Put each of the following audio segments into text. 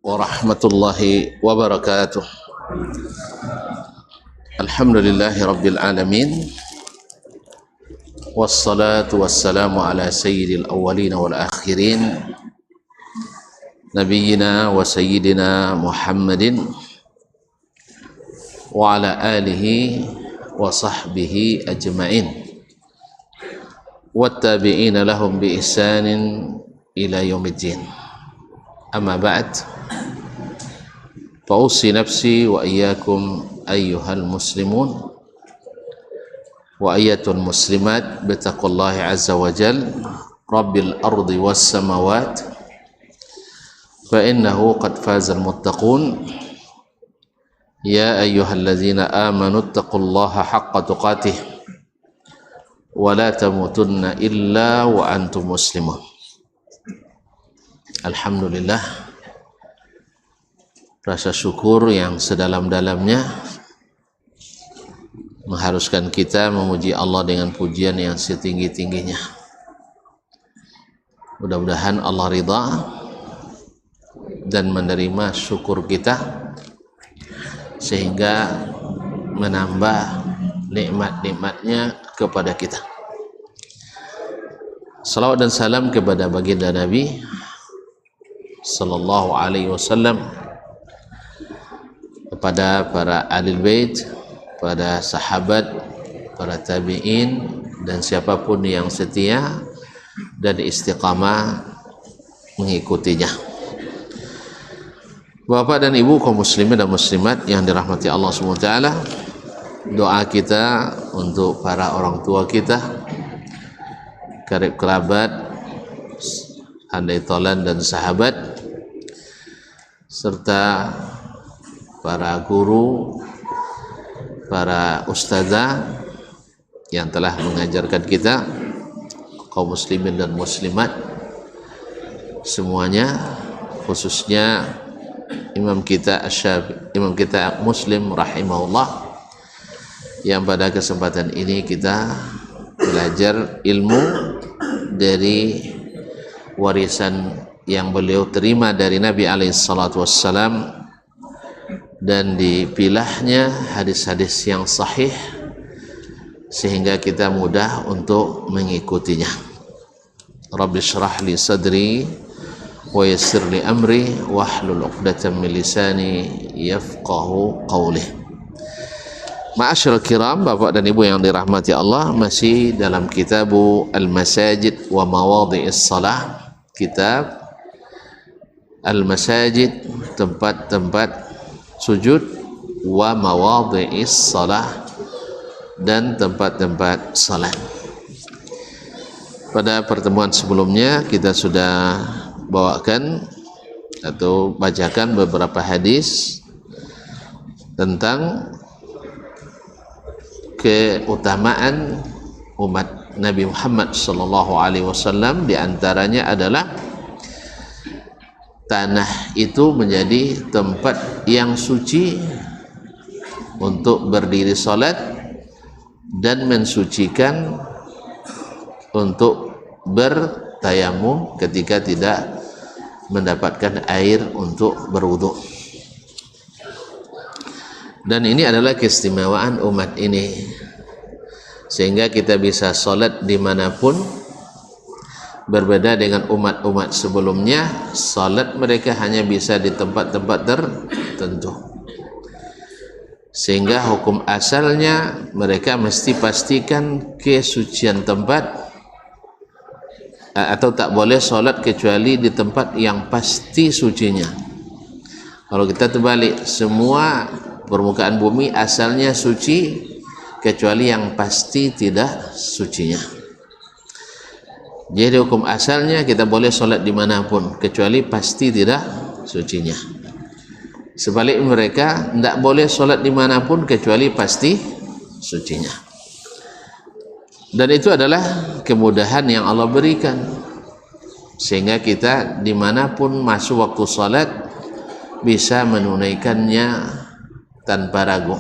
warahmatullahi wabarakatuh. Alhamdulillahi rabbil alamin. Wassalatu wassalamu ala sayyidil awwalin wal akhirin, nabiyyina wa sayyidina Muhammadin wa ala alihi wa sahbihi ajma'in wattabi'ina lahum bi ihsanin ila yaumiddin. Amma ba'd. Fa'usi nafsi wa iyyakum ayyuhal muslimun wa ayyatun muslimat bitaqwallahi azza wa jal rabbil ardi was samawat fa innahu qad fazal muttaqun ya ayyuhalladzina amanu taqullaha haqqa tuqatih wa la tamutunna illa wa antum muslimun. Alhamdulillah, rasa syukur yang sedalam-dalamnya mengharuskan kita memuji Allah dengan pujian yang setinggi-tingginya. Mudah-mudahan Allah ridha dan menerima syukur kita sehingga menambah nikmat-nikmatnya kepada kita. Salawat dan salam kepada baginda Nabi sallallahu alaihi wasallam, kepada para ahli bait, pada sahabat, para tabi'in, dan siapapun yang setia dan istiqamah mengikutinya. Bapak dan Ibu kaum muslimin dan muslimat yang dirahmati Allah SWT, doa kita untuk para orang tua kita, karib kerabat, handai tolan dan sahabat, serta para guru, para ustazah yang telah mengajarkan kita, kaum muslimin dan muslimat semuanya, khususnya imam kita Muslim rahimahullah, yang pada kesempatan ini kita belajar ilmu dari warisan yang beliau terima dari Nabi alaihi salatu wassalam, dan dipilahnya hadis-hadis yang sahih sehingga kita mudah untuk mengikutinya. Rabbi shrah li sadri wa yassir li amri wahlul 'uqdatam min lisani yafqahu qawli. Ma'asyiral kiram, Bapak dan Ibu yang dirahmati Allah, masih dalam kitabu Al-Masajid wa Mawadhi'is Shalah, kitab Al-Masajid, tempat-tempat sujud, wa mawadhi'is salah, dan tempat-tempat salat. Pada pertemuan sebelumnya kita sudah bawakan atau bacakan beberapa hadis tentang keutamaan umat Nabi Muhammad sallallahu alaihi wasallam. Di antaranya adalah tanah itu menjadi tempat yang suci untuk berdiri salat dan mensucikan untuk bertayamum ketika tidak mendapatkan air untuk berwudu. Dan ini adalah keistimewaan umat ini, sehingga kita bisa salat dimanapun. Berbeda dengan umat-umat sebelumnya, salat mereka hanya bisa di tempat-tempat tertentu, sehingga hukum asalnya mereka mesti pastikan kesucian tempat, atau tak boleh salat kecuali di tempat yang pasti sucinya. Kalau kita terbalik, semua permukaan bumi asalnya suci kecuali yang pasti tidak sucinya. Jadi hukum asalnya kita boleh solat dimanapun kecuali pasti tidak sucinya. Sebalik mereka tidak boleh solat dimanapun kecuali pasti sucinya. Dan itu adalah kemudahan yang Allah berikan, sehingga kita dimanapun masuk waktu solat bisa menunaikannya tanpa ragu.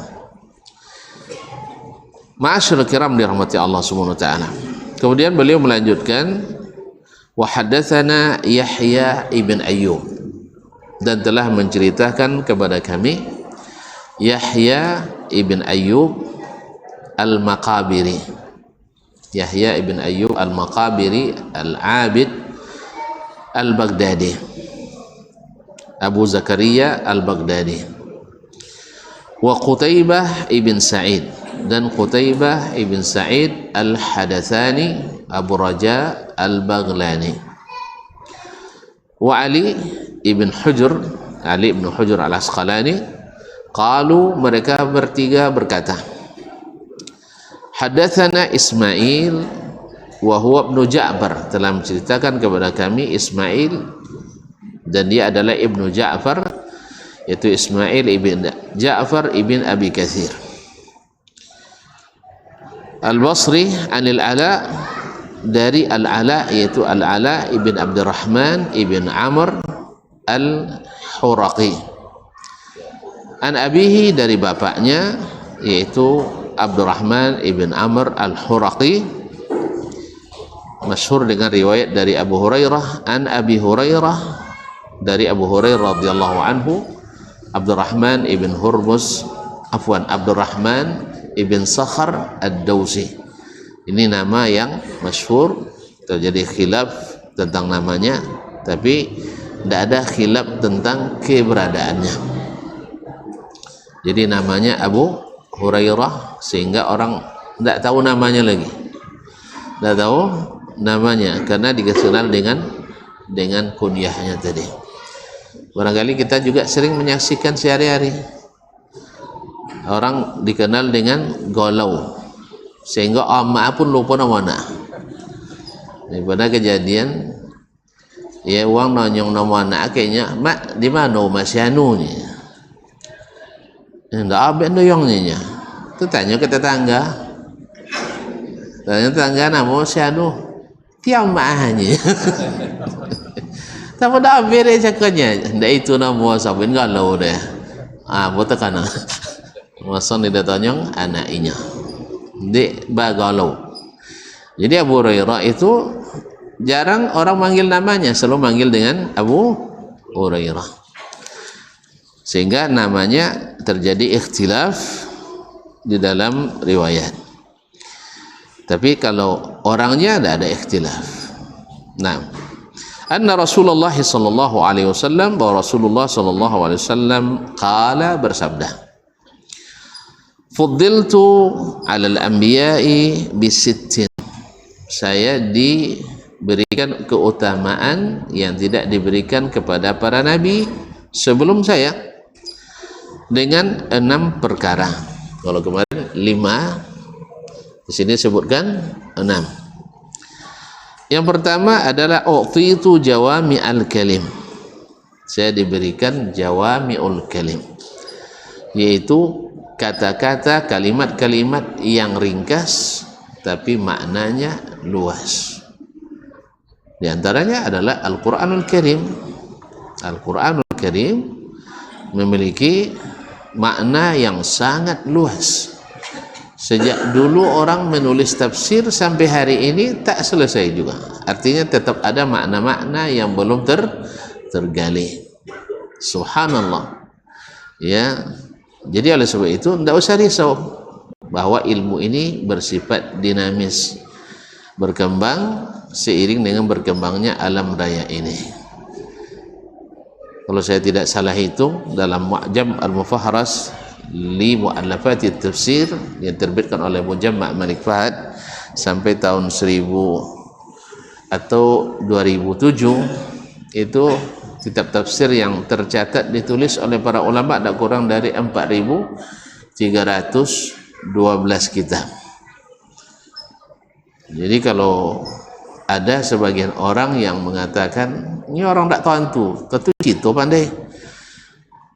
Ma'asyiral kiram dirahmati Allah Subhanahu wa taala. Kemudian beliau melanjutkan, wa haddatsana Yahya ibn Ayyub. dan telah menceritakan kepada kami Yahya ibn Ayyub al-Maqabiri. Yahya ibn Ayyub al-Maqabiri al-Abid al-Baghdadi, Abu Zakaria al-Baghdadi. Wa Qutaibah ibn Sa'id, dan Qutaibah ibn Sa'id al-Hadathani Abu Raja al-Baghlani. Wa Ali ibn Hujr, Ali ibn Hujr al-Asqalani, qalu, mereka bertiga berkata, hadatsana Ismail wa huwa ibnu Ja'far, telah menceritakan kepada kami Ismail dan dia adalah ibnu Ja'far, yaitu Ismail ibn Ja'far ibn Abi Kathir. Al-Basri anil Ala, dari Al-Ala, yaitu Al-Ala ibn Abdurrahman ibn Amr Al-Huraqi. An abihi, dari bapaknya, yaitu Abdurrahman ibn Amr Al-Huraqi, masyhur dengan riwayat dari Abu Hurairah. An Abi Hurairah, dari Abu Hurairah radhiyallahu anhu, Abdurrahman ibn Abdurrahman ibn Sakhar Ad-Dawsi. Ini nama yang masyhur, terjadi khilaf tentang namanya, tapi tidak ada khilaf tentang keberadaannya. Jadi namanya Abu Hurairah, sehingga orang tidak tahu namanya lagi, tidak tahu namanya karena dikenal dengan kunyahnya tadi. Barangkali kita juga sering menyaksikan sehari-hari orang dikenal dengan Golau, sehingga mak pun lupa namanya. Daripada kejadian ya uang nonyong nama kayaknya mak di mana masih anu ni, ndak abis doyongnya. Tu tanya ke tetangga, nama si anu tiang mahnya. Tapi dah beri cakapnya, ndak itu nama sabun Golau deh. Betul kan? Masa ni datanya anaknya Dek Bagalau. Jadi Abu Hurairah itu jarang orang manggil namanya, selalu manggil dengan Abu Hurairah, sehingga namanya terjadi ikhtilaf di dalam riwayat. Tapi kalau orangnya tidak ada ikhtilaf. Nah, anna Rasulullah sallallahu alaihi wasallam, bahwa Rasulullah sallallahu alaihi wasallam qala, bersabda, fuddiltu 'alal anbiya'i bisittin, saya diberikan keutamaan yang tidak diberikan kepada para nabi sebelum saya dengan 6 perkara. Kalau kemarin 5, di sini sebutkan 6. Yang pertama adalah u'titu jawami'al kalim, saya diberikan jawami'ul kalim, yaitu kata-kata, kalimat-kalimat yang ringkas tapi maknanya luas. Di antaranya adalah Al-Quranul Karim. Al-Quranul Karim memiliki makna yang sangat luas. Sejak dulu orang menulis tafsir sampai hari ini tak selesai juga. Artinya tetap ada makna-makna yang belum tergali. Subhanallah. Ya. Jadi oleh sebab itu tidak usah risau bahwa ilmu ini bersifat dinamis, berkembang seiring dengan berkembangnya alam raya ini. Kalau saya tidak salah hitung, dalam Mu'jam Al-Mufahras li Mu'allafati Tafsir yang terbitkan oleh Mujamma' Malik Fahad sampai tahun 1000 atau 2007, itu kitab tafsir yang tercatat ditulis oleh para ulama tak kurang dari 4.312 kitab. Jadi kalau ada sebagian orang yang mengatakan ini orang tak tahu tentu itu pandai,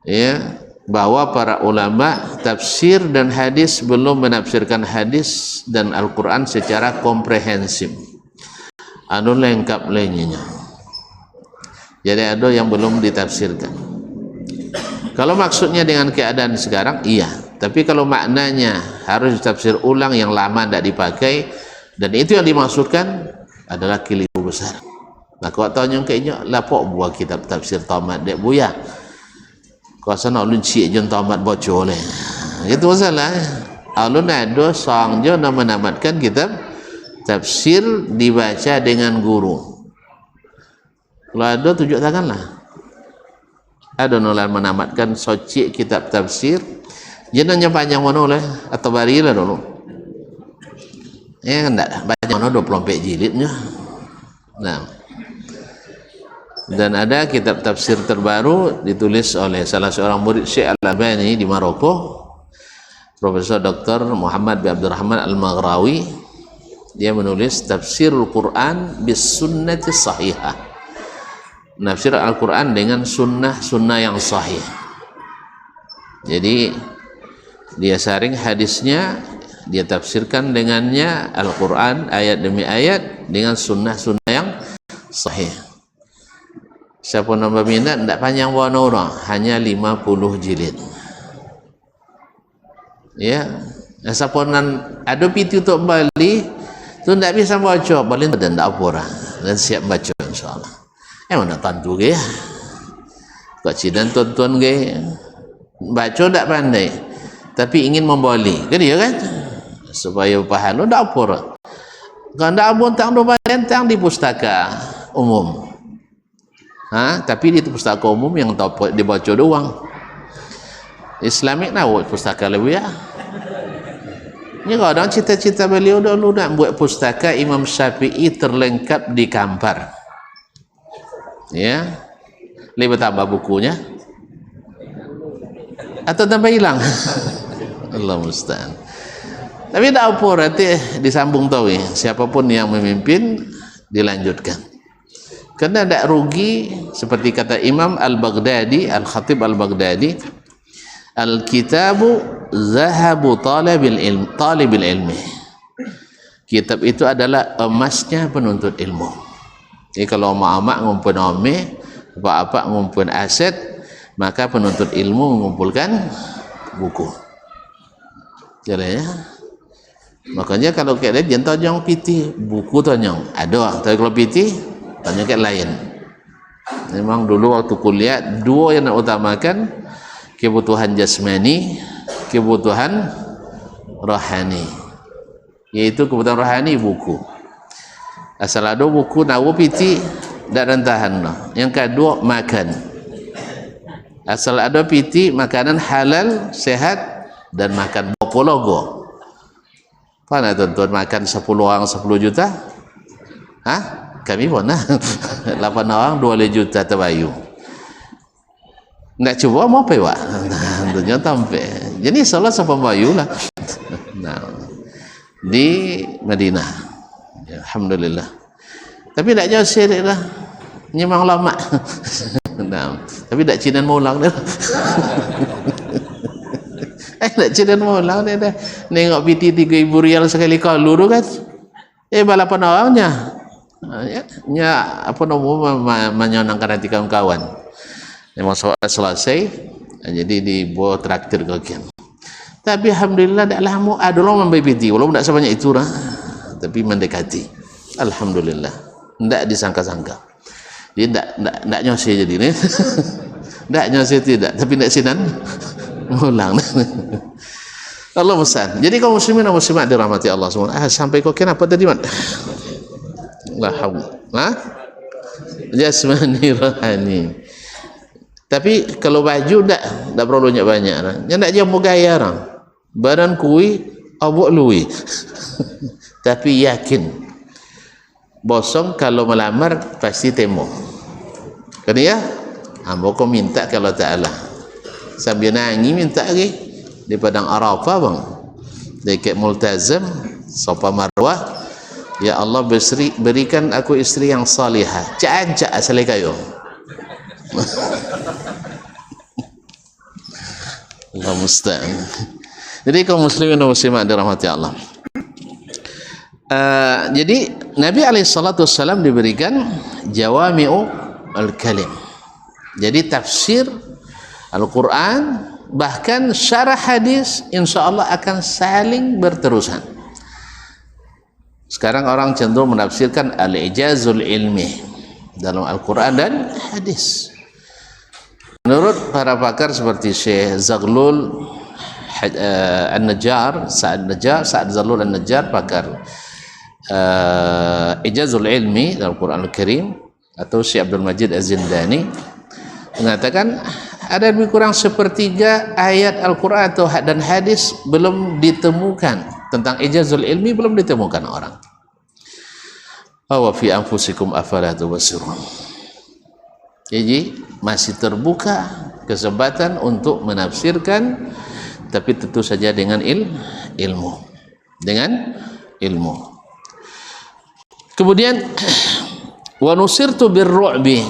ya, bahwa para ulama tafsir dan hadis belum menafsirkan hadis dan Al-Quran secara komprehensif, anu lengkap lainnya. Jadi ada yang belum ditafsirkan. Kalau maksudnya dengan keadaan sekarang, iya. Tapi kalau maknanya harus ditafsir ulang yang lama tidak dipakai, dan itu yang dimaksudkan, adalah keliru besar. Nah, kalau tahu yang kayaknya lapok buah kitab tafsir tamat dek buya. kuasa nak ulun cik jen tamat baca leh. Itu masalah. Alun ada sang je nak menamatkan kitab tafsir dibaca dengan guru. Kalau ada tunjuk tanganlah. Ada nulan menamatkan socik kitab tafsir. Jenanya panjang mana lah atau barilah dulu. Enggak banyak mana 24 jilidnya. Nah. Dan ada kitab tafsir terbaru ditulis oleh salah seorang murid Syekh Al-Albani di Maroko, Profesor Dr. Muhammad bin Abdurrahman Al-Maghrawi. Dia menulis Tafsirul Quran bis sunnati sahihah. Nafsir Al-Quran dengan sunnah-sunnah yang sahih. Jadi dia saring hadisnya, dia tafsirkan dengannya Al-Quran ayat demi ayat dengan sunnah-sunnah yang sahih. Siapa nambah minat, tidak panjang warna orang, hanya 50 jilid. Ya, siapa nan ada piti untuk Bali, tu tidak bisa baca, Bali dan tak apa orang, dan siap baca insyaAllah. Mana tantu ke ya? Kau cidan tuan-tuan ke? Baca tak pandai, tapi ingin membali, kan dia kan? Supaya paham, tak apa orang. Kalau tak apa, tak ada balentang di pustaka umum. Tapi di pustaka umum yang tahu dibaca doang. Islamik nak pustaka lebih ya. Ini kadang cita-cita beliau dulu nak buat pustaka Imam Syafi'i terlengkap di Kampar. Ya, lebih tambah bukunya atau tambah hilang. Allah musta'an. Tapi tak apa, nanti disambung tahu ya. Siapapun yang memimpin dilanjutkan. Karena tidak rugi, seperti kata Imam Al-Baghdadi, Al-Khatib Al-Baghdadi, Al-Kitabu zahabu talibil ilmi. Kitab itu adalah emasnya penuntut ilmu. Jadi kalau mak-mak ngumpul ome, apa-apa ngumpul aset, maka penuntut ilmu mengumpulkan buku. Jadi ya. Makanya kalau kita jangan tanya piti, buku tanya ada, tapi kalau piti tanya ke lain. Memang dulu waktu kuliah dua yang nak utamakan, kebutuhan jasmani, kebutuhan rohani. Yaitu kebutuhan rohani buku. Asal ada buku nawa piti dak rentahan lah. Yang kedua makan. Asal ada piti makanan halal, sehat dan makan berapa logo. Mana tuan-tuan makan 10 orang 10 juta? Kami pun 8 orang 2 juta terbayu. Nak cuba mau apa ya? Tentunya tampe. Jadi salah siapa bayu lah. Nah, di Madinah. Ya, alhamdulillah. Tapi tak jauh syirik lah. Memang lama. Nah, tapi tak cinan maulang dah. Tak cinan maulang dah. Nengok PT 3,000 rial sekali kalau tu kan. Balapan orangnya. Ya, apa nama menyenangkan hati kawan-kawan. Memang soal selesai, jadi dibawa traktir ke kian. Tapi alhamdulillah dak lama ada orang membeli PT, walaupun tak sebanyak itu lah, tapi mendekati. Alhamdulillah, tak disangka-sangka. Dia tak nyosir jadi ni, tak nyosir tidak, tapi tak sinan, ulang. Allah musta'an. Jadi kaum muslimin dan muslimat dirahmati Allah semua. Sampai kau kena apa tadi mat? La haula. Jasmani rohani. Tapi kalau baju tak perlu banyak. Yang tak jauh gaya orang. Badan kui, abuk lui. Tapi yakin. Bosong kalau melamar pasti temo. Kan ya? Hamba kau minta kalau Ta'ala. Sambil nangis minta lagi. Di padang Arafah bang. Dekat Multazam, Safa Marwah. Ya Allah berikan aku istri yang salihah. Cak-cak asal kayu. Allah musta'an. Jadi kaum muslimin dan muslimat dirahmati Allah. Jadi Nabi SAW diberikan jawami'u al-kalim. Jadi tafsir Al-Quran bahkan syarah hadis insyaAllah akan saling berterusan. Sekarang orang cenderung menafsirkan al-ijazul ilmi dalam Al-Quran dan hadis. Menurut para pakar seperti Syekh Zaghlul An-Najjar, Sa'ad Zaghlul An-Najjar, pakar Ijazul Ilmi dalam Quranul Karim, atau Syekh Abdul Majid Az-Zindani, mengatakan ada lebih kurang sepertiga ayat Al-Quran atau dan hadis belum ditemukan tentang ijazul ilmi, belum ditemukan orang. Wa fi anfusikum afala tubsirun. Jadi masih terbuka kesempatan untuk menafsirkan, tapi tentu saja dengan ilmu. Dengan ilmu. Kemudian wa nusirtu birru'bi,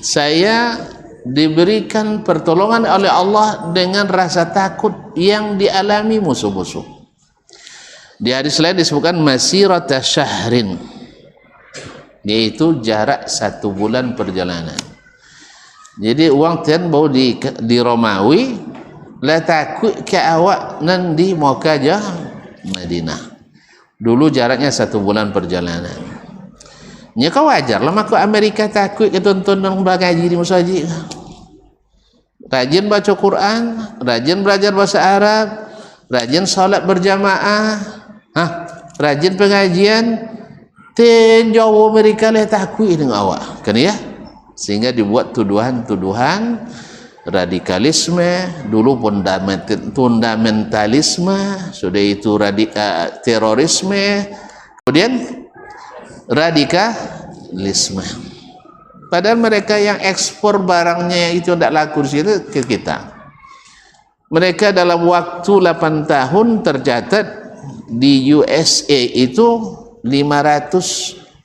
saya diberikan pertolongan oleh Allah dengan rasa takut yang dialami musuh-musuh. Di hadis lain disebutkan masirata syahrin, yaitu jarak 1 bulan perjalanan. Jadi uang tian bau di Romawi la takut ke awak nan di Makkah jah Madinah. Dulu jaraknya 1 bulan perjalanan. Nya kau wajar lah makuk Amerika takut ke tonton nang bagaji di masjid. Rajin baca Quran, rajin belajar bahasa Arab, rajin salat berjamaah, rajin pengajian, tenjau Amerika lah takut dengan awak. Kan ya? Sehingga dibuat tuduhan-tuduhan radikalisme, dulu fundamentalisme, sudah itu terorisme, kemudian radikalisme. Padahal mereka yang ekspor barangnya itu tidak laku di situ ke kita. Mereka dalam waktu 8 tahun tercatat di USA itu 538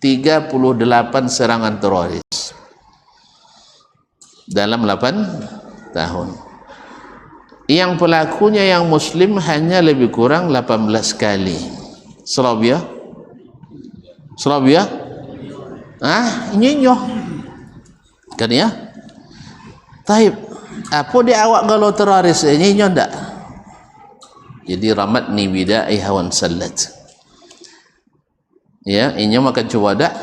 serangan teroris dalam 8 tahun. Yang pelakunya yang muslim hanya lebih kurang 18 kali. Surabaya? Ini kan ya? Taib. Apa dia awak kalau teroris ini ndak? Jadi ramat ni bidai hawan salat. Ya, ini makan coba dak.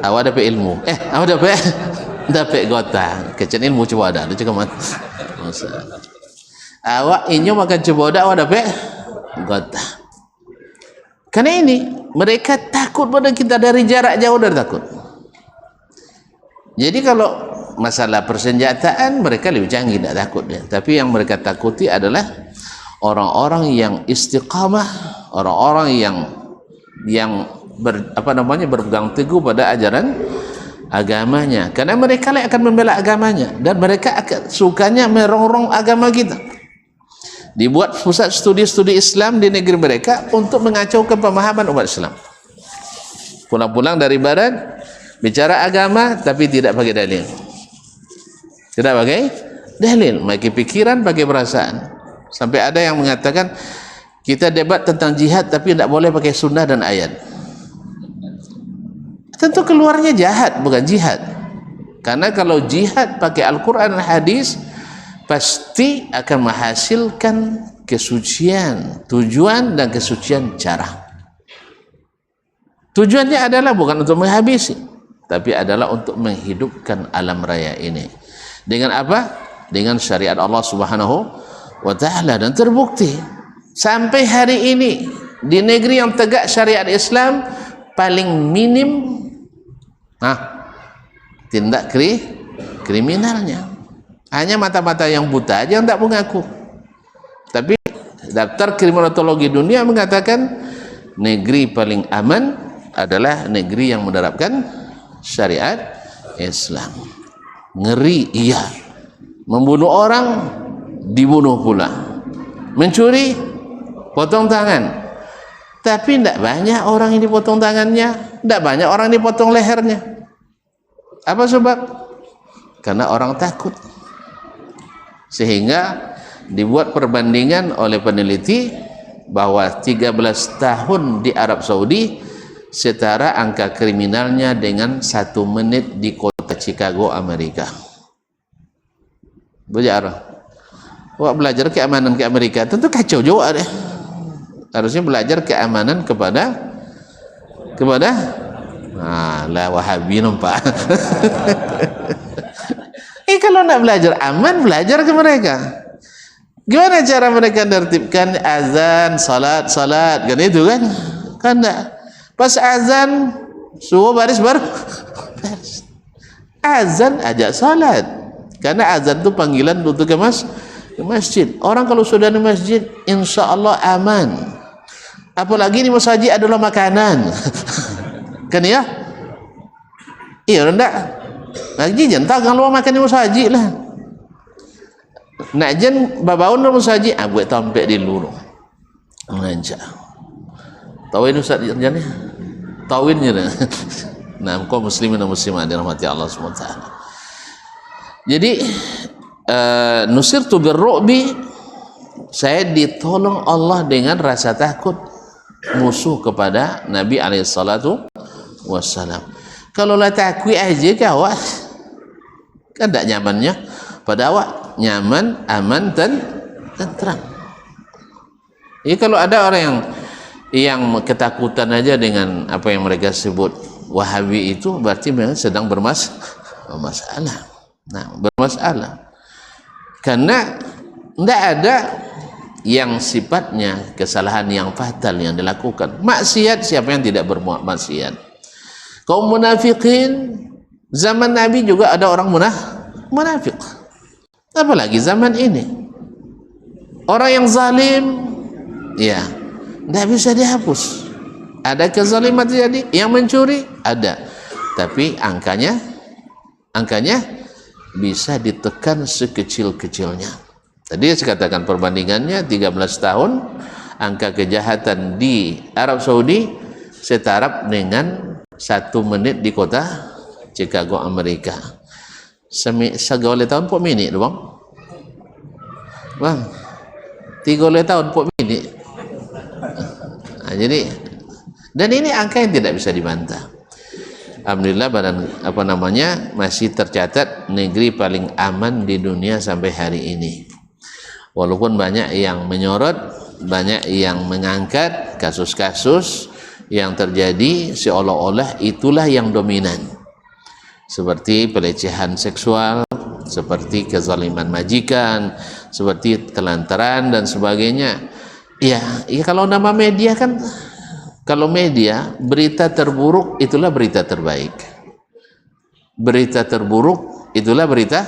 Awak dapat ilmu. Awak dapat gota. Kecen ilmu coba dak. Dia cakap awak ini makan coba dak, awak dapat gota. Karena ini mereka takut pada kita dari jarak jauh, dari takut. Jadi kalau masalah persenjataan mereka lebih canggih, tidak takut dia. Tapi yang mereka takuti adalah orang-orang yang istiqamah, orang-orang yang berpegang teguh pada ajaran agamanya. Karena mereka lah akan membela agamanya, dan mereka akan sukanya merongrong agama kita. Dibuat pusat studi-studi Islam di negeri mereka untuk mengacaukan pemahaman umat Islam. Pulang-pulang dari barat bicara agama tapi tidak pakai dalil. Tidak pakai dalil, pakai pikiran, pakai perasaan. Sampai ada yang mengatakan kita debat tentang jihad tapi tidak boleh pakai sunnah dan ayat. Tentu keluarnya jahat, bukan jihad. Karena kalau jihad pakai Al-Quran dan hadis, pasti akan menghasilkan kesucian tujuan dan kesucian cara. Tujuannya adalah bukan untuk menghabisi, tapi adalah untuk menghidupkan alam raya ini. Dengan apa? Dengan syariat Allah Subhanahu wa ta'ala. Dan terbukti sampai hari ini di negeri yang tegak syariat Islam, paling minim tindak kriminalnya. Hanya mata-mata yang buta aja yang tidak mengaku. Tapi daftar kriminologi dunia mengatakan negeri paling aman adalah negeri yang menerapkan syariat Islam. Ngeri, iya. Membunuh orang, dibunuh pula. Mencuri, potong tangan. Tapi tidak banyak orang ini potong tangannya, tidak banyak orang ini potong lehernya. Apa sebab? Karena orang takut. Sehingga dibuat perbandingan oleh peneliti bahwa 13 tahun di Arab Saudi setara angka kriminalnya dengan 1 menit di kota Chicago, Amerika. Belajar. Wah, belajar keamanan ke Amerika tentu kacau juga deh. Harusnya belajar keamanan kepada lah Wahabi nampak. kalau nak belajar aman, belajar ke mereka. Gimana cara mereka tertibkan azan, salat, kan itu kan? Kan enggak. Pas azan, suruh baris baru. Azan ajak salat. Karena azan itu panggilan untuk ke masjid. Orang kalau sudah di masjid, insya Allah aman. Apalagi di masjid adalah makanan. Kan ya? Iya enggak? Lagi jangan kalau makan di masjid lah. Nak jen babaun di masjid, buat tampek di lulu. Ngajak. Tauin Ustaz jangan ya? Tauinnya dah. Nah, kaum muslimin dan muslimat dirahmati Allah SWT. Jadi nusirtu birru'bi, saya ditolong Allah dengan rasa takut musuh kepada Nabi alaihissalatu wassalam. Kalau lah takut aja ke awak kan tak nyamannya, pada awak nyaman, aman dan tenteram. Ya, kalau ada orang yang ketakutan aja dengan apa yang mereka sebut Wahabi itu, berarti memang sedang bermasalah. Nah, bermasalah karena tidak ada yang sifatnya kesalahan yang fatal yang dilakukan. Maksiat, siapa yang tidak berbuat maksiat? Kaum munafikin zaman Nabi juga ada orang munafik. Apalagi zaman ini orang yang zalim, ya tidak bisa dihapus. Ada kezaliman terjadi, yang mencuri ada, tapi angkanya bisa ditekan sekecil-kecilnya. Tadi saya katakan perbandingannya 13 tahun angka kejahatan di Arab Saudi setara dengan 1 menit di kota Chicago, Amerika. Segala tahun pok minit tu bang. Bang, 3 tahun pok minit. Nah, jadi, dan ini angka yang tidak bisa dibantah. Alhamdulillah masih tercatat negeri paling aman di dunia sampai hari ini. Walaupun banyak yang menyorot, banyak yang mengangkat kasus-kasus yang terjadi seolah-olah itulah yang dominan, seperti pelecehan seksual, seperti kezaliman majikan, seperti kelantaran dan sebagainya. Ya kalau nama media kan, kalau media berita terburuk itulah berita terbaik, berita terburuk itulah berita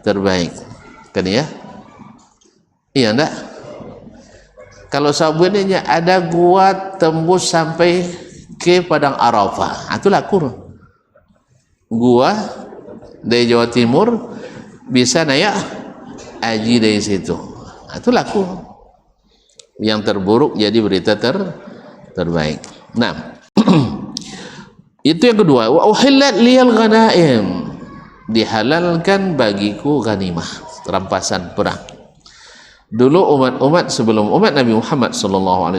terbaik, kan ya? Iya enggak? Kalau sebenarnya ada gua tembus sampai ke Padang Arafah, itulah kur. Gua dari Jawa Timur bisa naik haji dari situ, itulah kur. Yang terburuk jadi berita terbaik. Nah, itu yang kedua. Wa uhillat liyal ghanaim, dihalalkan bagiku ghanimah, rampasan perang. Dulu umat-umat sebelum umat Nabi Muhammad SAW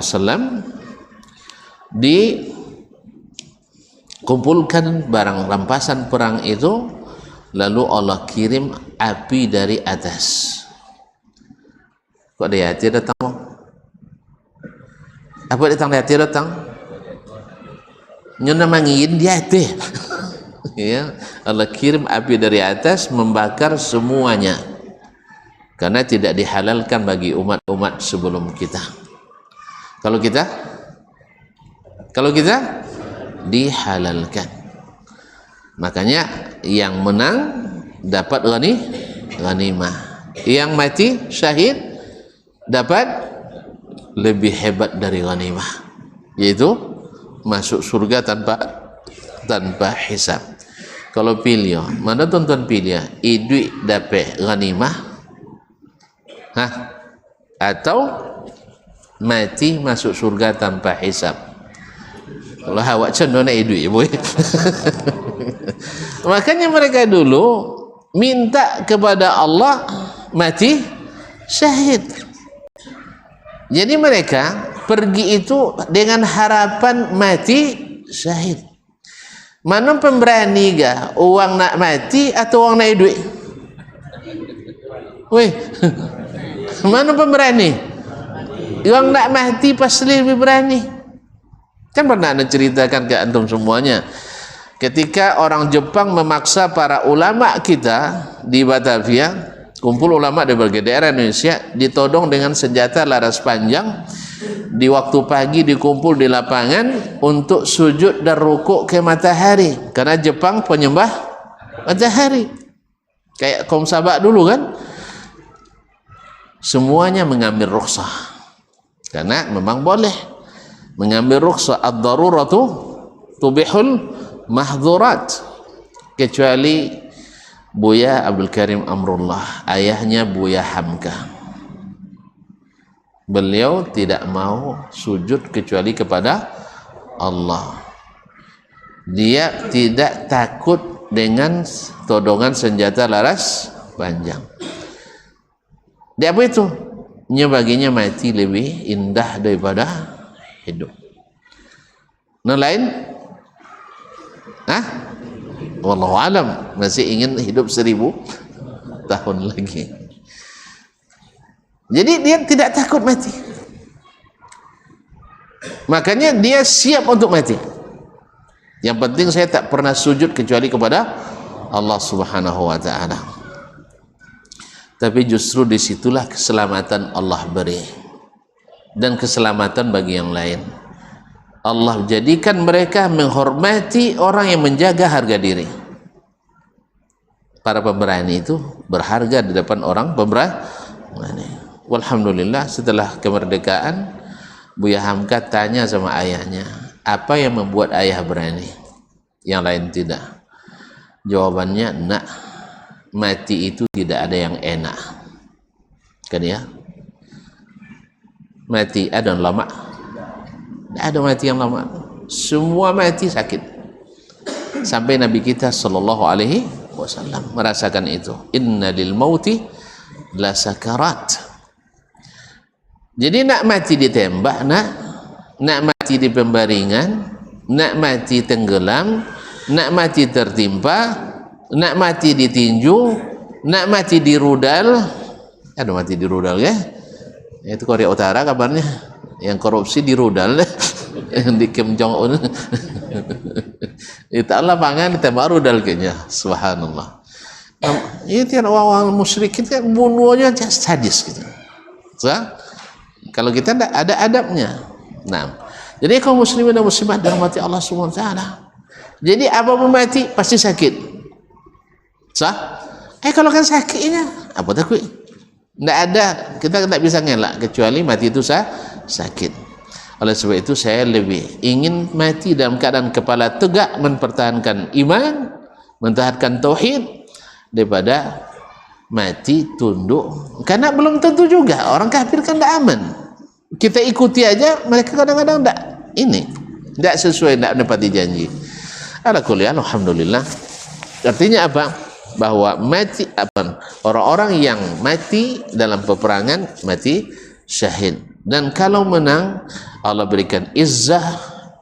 dikumpulkan barang rampasan perang itu, lalu Allah kirim api dari atas. Kok dia hati datang? Apa datang dia datang? Nyuna mangin dia hati. Ya, Allah kirim api dari atas membakar semuanya. Karena tidak dihalalkan bagi umat-umat sebelum kita. Kalau kita dihalalkan. Makanya yang menang dapat ghanimah. Yang mati syahid dapat lebih hebat dari ghanimah, yaitu masuk surga tanpa hisab. Kalau pilih, mana tonton pilih, idui dapat ghanimah, atau mati masuk surga tanpa hisab. Kalau awak cenderung nak idui, boleh. Makanya mereka dulu minta kepada Allah mati syahid. Jadi mereka pergi itu dengan harapan mati syahid. Mana pemberani ga uang nak mati atau uang nak duit? Weh, mana pemberani? Uang nak mati pasti lebih berani. Kan pernah anda ceritakan ke antum semuanya. ketika orang Jepang memaksa para ulama kita di Batavia, kumpul ulama dari berbagai daerah Indonesia, ditodong dengan senjata laras panjang, di waktu pagi dikumpul di lapangan untuk sujud dan rukuk ke matahari, karena Jepang penyembah matahari kayak kaum Sabak dulu kan. Semuanya mengambil rukhsah karena memang boleh mengambil rukhsah, ad-daruratu tubihul mahdzurat, kecuali Buya Abdul Karim Amrullah, ayahnya Buya Hamka. Beliau tidak mau sujud kecuali kepada Allah. Dia tidak takut dengan todongan senjata laras panjang. Dia apa itu? Baginya mati lebih indah daripada hidup. Nah lain? Wallahu alam, masih ingin hidup 1000 tahun lagi. Jadi dia tidak takut mati. Makanya dia siap untuk mati. Yang penting saya tak pernah sujud kecuali kepada Allah Subhanahu wa ta'ala. Tapi justru disitulah keselamatan Allah beri, dan keselamatan bagi yang lain. Allah jadikan mereka menghormati orang yang menjaga harga diri. Para pemberani itu berharga di depan orang pemberani. Walhamdulillah, setelah kemerdekaan, Buya Hamka tanya sama ayahnya, apa yang membuat ayah berani, yang lain tidak? Jawabannya, nak, mati itu tidak ada yang enak kan ya. Mati ada yang lama? Tidak ada mati yang lama, semua mati sakit. Sampai Nabi kita sallallahu alaihi wasallam merasakan itu, inna lil mauti la sakarat. Jadi nak mati ditembak, nak mati di pembaringan, nak mati tenggelam, nak mati tertimpa, nak mati ditinju, nak mati di rudal. Ada mati di rudal ya? Itu Korea Utara kabarnya, yang korupsi di rudal di Kim Jong Un. Itu Allah pangan ditembak rudal kayaknya. Subhanallah. Ini tiada orang musyrikin kan bunuhnya sadis gitu. Kalau kita ada adabnya. Nah, jadi kaum muslimin dan muslimat dirahmati Allah Subhanahu wa taala. Jadi apapun mati pasti sakit. Sah? Kalau kan sakitnya apa takut? Tidak ada, kita tidak bisa ngelak kecuali mati itu sakit. Oleh sebab itu saya lebih ingin mati dalam keadaan kepala tegak mempertahankan iman, mempertahankan tauhid, daripada mati tunduk. Karena belum tentu juga, orang kafir kan tidak aman. Kita ikuti aja, mereka kadang-kadang tidak sesuai, tidak menepati janji. Ala kulli hal, alhamdulillah. Artinya apa? Bahwa mati orang-orang yang mati dalam peperangan mati syahid, dan kalau menang Allah berikan izzah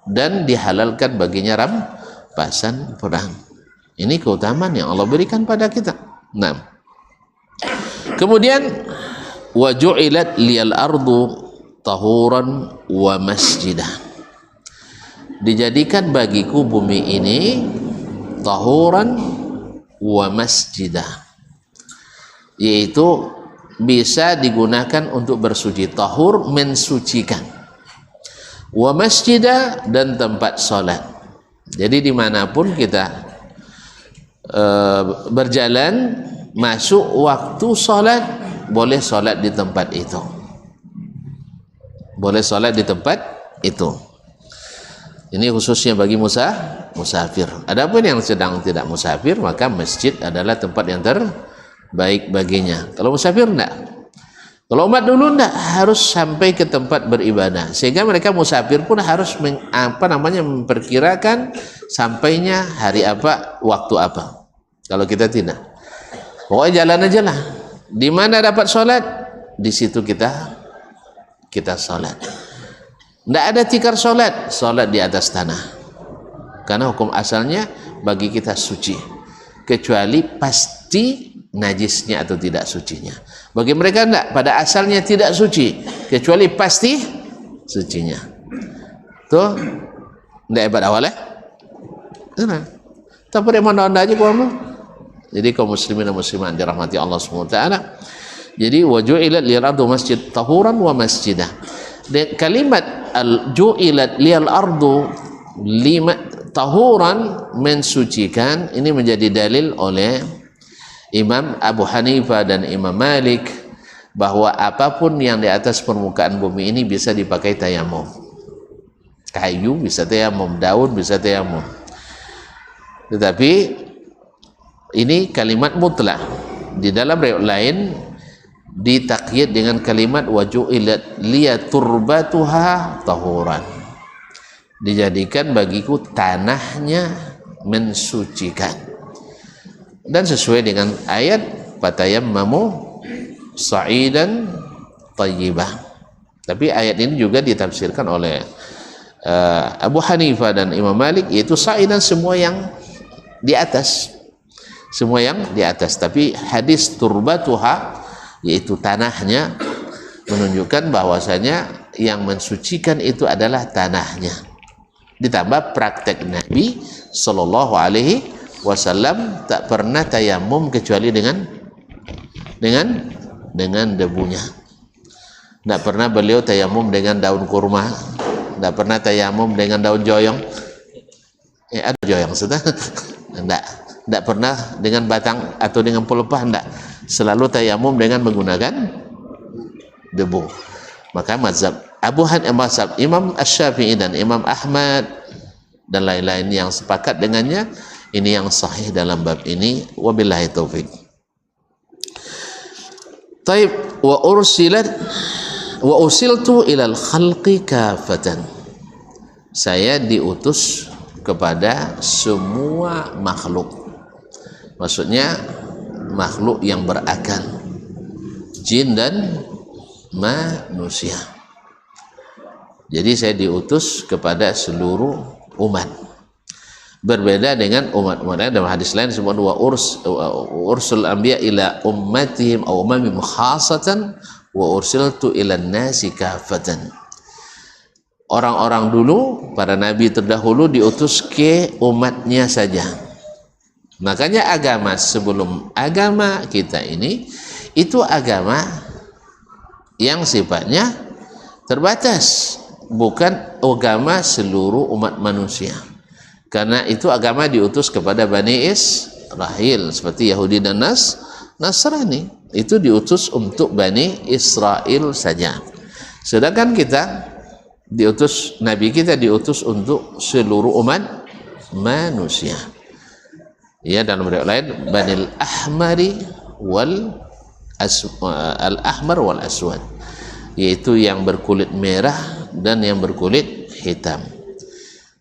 dan dihalalkan baginya rampasan perang. Ini keutamaan yang Allah berikan pada kita. Nah, kemudian wa ju'ilat liyal ardu tahuran wa masjidah, dijadikan bagiku bumi ini tahuran wa masjidah, yaitu bisa digunakan untuk bersuci. Tahur mensucikan, wa masjidah dan tempat sholat. Jadi dimanapun kita berjalan, masuk waktu sholat, boleh sholat di tempat itu, boleh sholat di tempat itu. Ini khususnya bagi musafir. Adapun yang sedang tidak musafir, maka masjid adalah tempat yang terbaik baginya. Kalau musafir enggak. Kalau umat dulu enggak, harus sampai ke tempat beribadah. Sehingga mereka musafir pun harus memperkirakan sampainya hari apa, waktu apa. Kalau kita tidak. Pokoknya jalan aja lah. Di mana dapat sholat, di situ kita sholat. Tidak ada tikar sholat di atas tanah, karena hukum asalnya bagi kita suci, kecuali pasti najisnya atau tidak sucinya. Bagi mereka tidak, pada asalnya tidak suci, kecuali pasti sucinya. Tuh, tidak hebat awalnya. Tapi dari mana aja kamu. Jadi kaum muslimin dan muslimat dirahmati Allah SWT. Jadi waju'ilat lil ardu masjid tahuran wa masjidah. Dan kalimat ju'ilat lil ardu lima tahuran, mensucikan, ini menjadi dalil oleh Imam Abu Hanifah dan Imam Malik bahwa apapun yang di atas permukaan bumi ini bisa dipakai tayamum. Kayu bisa tayamum, daun bisa tayamum. Tetapi ini kalimat mutlak. Di dalam riwayat lain ditakyid dengan kalimat waju'ilat liyaturbatuha tahuran. Dijadikan bagiku tanahnya mensucikan. Dan sesuai dengan ayat fatayammamu sa'idan tayyibah. Tapi ayat ini juga ditafsirkan oleh Abu Hanifah dan Imam Malik, yaitu sa'idan semua yang di atas. Semua yang di atas. Tapi hadis turbatuha, yaitu tanahnya, menunjukkan bahwasanya yang mensucikan itu adalah tanahnya. Ditambah praktek Nabi Sallallahu Alaihi Wasallam tak pernah tayamum kecuali dengan debunya. Tidak pernah beliau tayamum dengan daun kurma, tidak pernah tayamum dengan daun joyong. Ada joyong sudah? Tidak pernah dengan batang atau dengan pelepah, tidak. Selalu tayamum dengan menggunakan debu. Maka mazhab mazhab Imam Asy-Syafi'i dan Imam Ahmad dan lain-lain yang sepakat dengannya, ini yang sahih dalam bab ini. Wabillahi taufik. Taib wa ursiltu ilal khalqi kafatan. Saya diutus kepada semua makhluk. Maksudnya makhluk yang berakal, jin dan manusia. Jadi saya diutus kepada seluruh umat. Berbeda dengan umat-umat lain. Dalam hadis lain disebut wa ursul anbiya ila ummatihim aw umamihim khassatan wa ursiltu ila nasi kafatan. Orang-orang dulu, para nabi terdahulu diutus ke umatnya saja. Makanya agama sebelum agama kita ini, itu agama yang sifatnya terbatas, bukan agama seluruh umat manusia. Karena itu agama diutus kepada Bani Israel, seperti Yahudi dan Nasrani. Itu diutus untuk Bani Israel saja. Sedangkan kita diutus, Nabi kita diutus untuk seluruh umat manusia. Ya, dalam riwayat lain Banil Ahmari wal Al-Ahmar wal Aswad, yaitu yang berkulit merah dan yang berkulit hitam.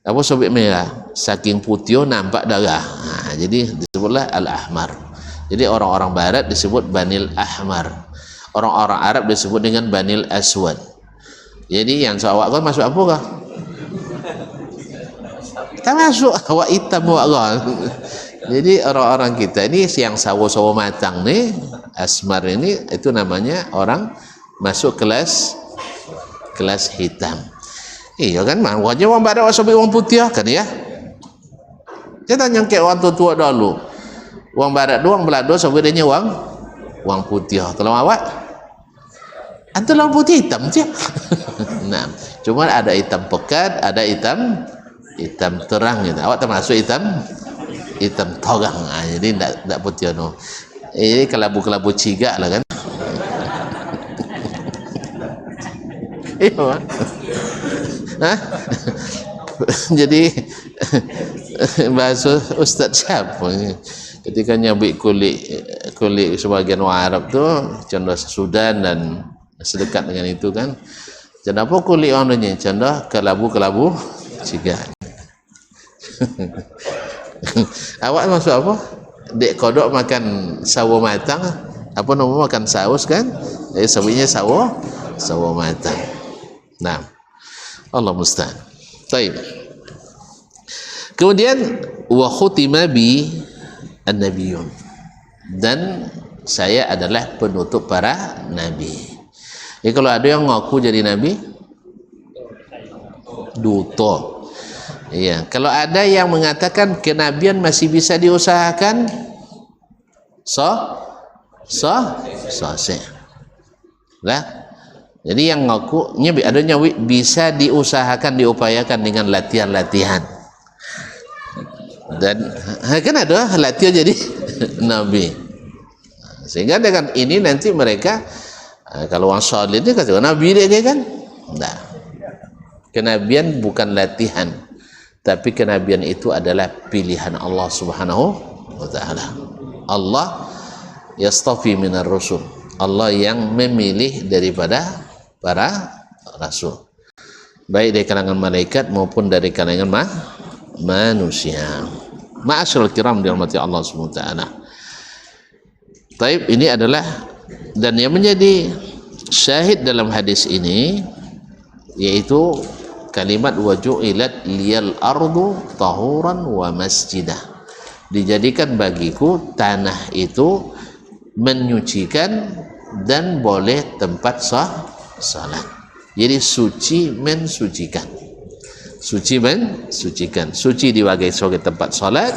Apa sobek merah? Saking putih nampak darah. Jadi disebutlah Al-Ahmar. Jadi orang-orang barat disebut Banil Ahmar. Orang-orang Arab disebut dengan Banil Aswad. Jadi yang awak kan masuk apa kah? Tak masuk awak hitam awak kan. Jadi orang-orang kita ini yang sawo-sawo matang nih, asmar ini, itu namanya orang masuk kelas hitam. Iya kan, wajah orang barat sampai orang putih kan ya. Kita nyangkut orang tua dulu. Orang barat doang belado sampai dia orang putih. Kalau awak antum orang putih hitam je. Nah, cuma ada hitam pekat, ada hitam terang gitu. Awak termasuk hitam torang. Jadi tidak putih no. Ini kelabu ciga lah kan. Iya. Jadi bahasa Ustaz siapa ketika nyabik kulit sebagian orang Arab tu contoh Sudan dan sedekat dengan itu kan, kenapa kulit orangnya contoh kelabu ciga. Awak masuk apa? Dek kodok makan sawo matang, apa nama makan saus kan? Jadi sawinya sawo matang. Nah, Allah musta'an. Baik. Kemudian wa khutima bi an-nabiyyun, dan saya adalah penutup para nabi. Jadi kalau ada yang ngaku jadi nabi, duto. Iya, kalau ada yang mengatakan kenabian masih bisa diusahakan, sahih. Lah, jadi yang ngakunya adanya bisa diusahakan, diupayakan dengan latihan-latihan. Dan kan ada latihan jadi nabi. Sehingga dengan ini nanti mereka kalau orang salih dia kata nabi dia kan? Nah, kenabian bukan latihan, tapi kenabian itu adalah pilihan Allah Subhanahu wa taala. Allah yastafi minar rusul. Allah yang memilih daripada para rasul. Baik dari kalangan malaikat maupun dari kalangan manusia. Ma'asyiral kiram dirahmati Allah Subhanahu wa taala. Taib, ini adalah, dan yang menjadi syahid dalam hadis ini yaitu kalimat waju'ilat liyal ardu tahuran wa masjidah. Dijadikan bagiku tanah itu menyucikan dan boleh tempat salat. Jadi suci mensucikan. Suci mensucikan. Suci sebagai tempat salat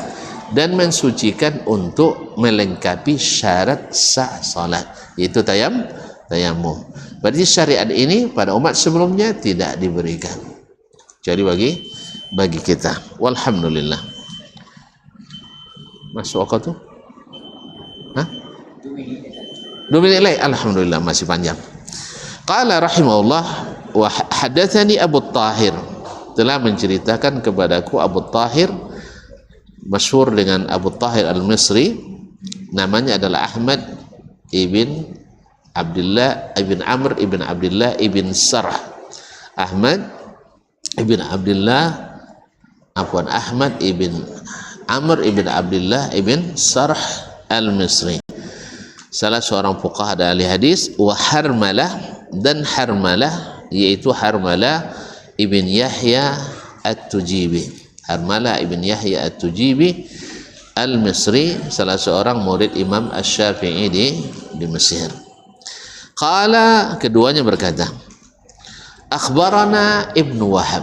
dan mensucikan untuk melengkapi syarat sah salat, yaitu tayammum. Berarti syariat ini pada umat sebelumnya tidak diberikan, kecuali bagi kita. Walhamdulillah. Masuk waktu tu? Hah? 2 minit lagi. Alhamdulillah, masih panjang. Qala rahimahullah wa hadatsani Abu Tahir, telah menceritakan kepadaku Abu Tahir, masyhur dengan Abu Tahir Al-Misri, namanya adalah Ahmad ibn Abdullah ibn Amr ibn Abdullah ibn Sarh. Ahmad ibn Abdullah Ahmad ibn Amr ibn Abdullah ibn Sarh Al-Misri, salah seorang fuqaha dan ahli hadis. Wa Harmalah, dan Harmalah yaitu Harmalah ibn Yahya At-Tujibi. Harmalah ibn Yahya At-Tujibi Al-Misri, salah seorang murid Imam Asy-Syafi'i di Mesir. Qala, keduanya berkata, akhbarana Ibnu Wahab,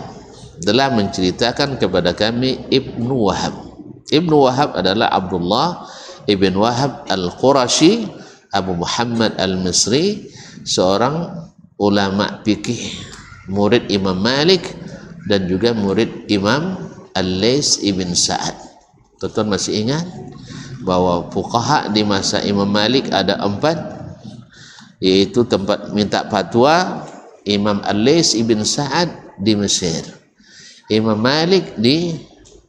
telah menceritakan kepada kami Ibnu Wahab. Ibnu Wahab adalah Abdullah ibn Wahab Al-Qurashi Abu Muhammad Al-Misri, seorang ulama fikih, murid Imam Malik dan juga murid Imam Al-Laits ibn Sa'ad. Tuan-tuan masih ingat bahwa fuqaha di masa Imam Malik ada 4, yaitu tempat minta fatwa Imam Al-Laits ibn Sa'ad di Mesir, Imam Malik di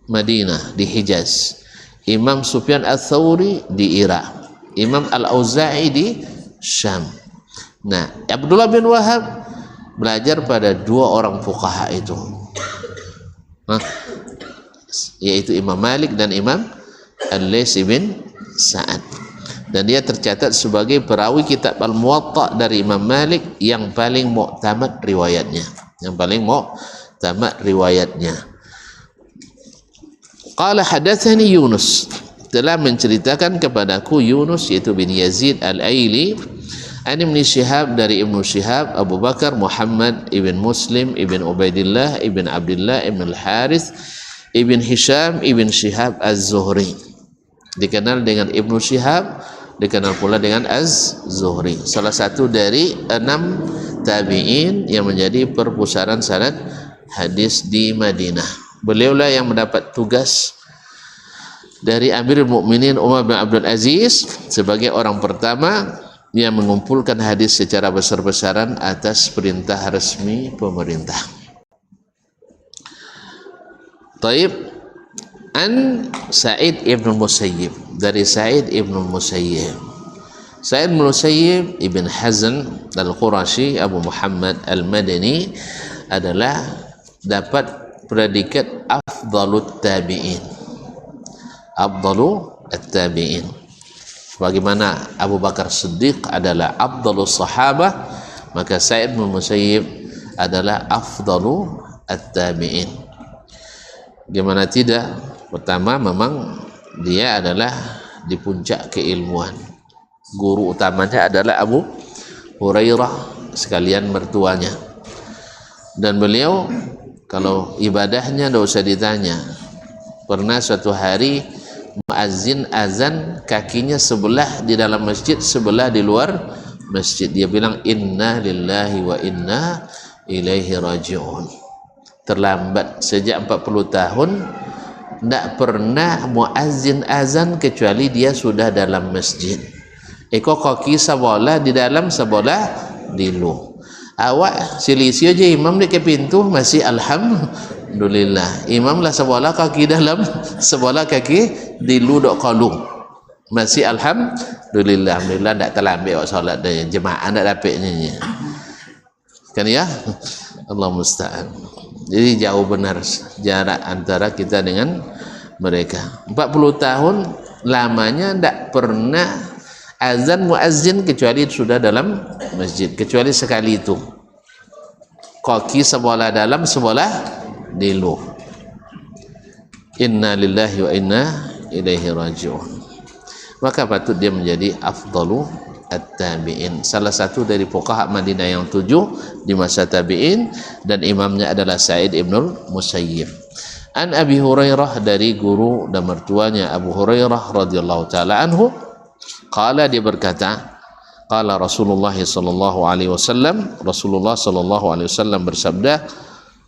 Madinah di Hijaz, Imam Sufyan Ats-Tsauri di Irak, Imam Al-Auza'i di Syam. Nah, Abdullah bin Wahab belajar pada 2 orang fuqaha itu, yaitu Imam Malik dan Imam Al-Laits bin Sa'ad. Dan dia tercatat sebagai perawi kitab Al-Muwatta dari Imam Malik yang paling muktamad riwayatnya, Qala hadatsani Yunus, telah menceritakan kepadaku Yunus yaitu bin Yazid Al-Aili, an Ibn Syihab, dari Ibnu Syihab Abu Bakar Muhammad ibn Muslim ibn Ubaidillah ibn Abdullah ibn Al-Harith ibn Hisham ibn Syihab Az-Zuhri, dikenal dengan Ibnu Syihab, dikenal pula dengan Az-Zuhri, salah satu dari 6 tabi'in yang menjadi perpustakaan sanad hadis di Madinah. Beliaulah yang mendapat tugas dari Amirul Mukminin Umar bin Abdul Aziz sebagai orang pertama yang mengumpulkan hadis secara besar-besaran atas perintah resmi pemerintah. Taib, an Sa'id ibn Musayyib, dari Sa'id ibn Musayyib. Sa'id ibn Musayyib ibn Hazn Al-Qurashi Abu Muhammad Al-Madani adalah dapat predikat afdalut tabi'in, afdalu at-tabi'in. Bagaimana Abu Bakar Siddiq adalah afdalus sahabah, maka Sa'id bin Musayyib adalah afdalu at-tabi'in. Gimana tidak? Pertama, memang dia adalah di puncak keilmuan. Guru utamanya adalah Abu Hurairah sekalian mertuanya, dan beliau Kalau ibadahnya tidak usah ditanya. Pernah suatu hari muazzin azan, kakinya sebelah di dalam masjid, sebelah di luar masjid. Dia bilang inna lillahi wa inna ilaihi raji'un. Terlambat sejak 40 tahun tidak pernah muazzin azan kecuali dia sudah dalam masjid. Eko kaki sabola di dalam, sabola di luar. Awak silisi aja imam di ke pintu masih alhamdulillah. Imam lah sebelah kaki dalam, sebelah kaki di ludok kalung. Masih alhamdulillah. Alhamdulillah tak terlambat awak solat dia. Jemaah tak dapatnya. Kan ya? Allah musta'an. Jadi jauh benar jarak antara kita dengan mereka. 40 tahun lamanya tak pernah azan muazzin kecuali sudah dalam masjid, kecuali sekali itu kaki sebelah dalam, sebelah di luar. Inna lillahi wa inna ilaihi raji'un. Maka patut dia menjadi afdalu at-tabi'in, salah satu dari fuqaha Madinah yang 7 di masa tabi'in, dan imamnya adalah Sa'id ibnul Musayyib. An Abi Hurairah, dari guru dan mertuanya Abu Hurairah radhiyallahu taala anhu, qala, dia berkata, qala Rasulullah sallallahu alaihi wasallam, Rasulullah sallallahu alaihi wasallam bersabda,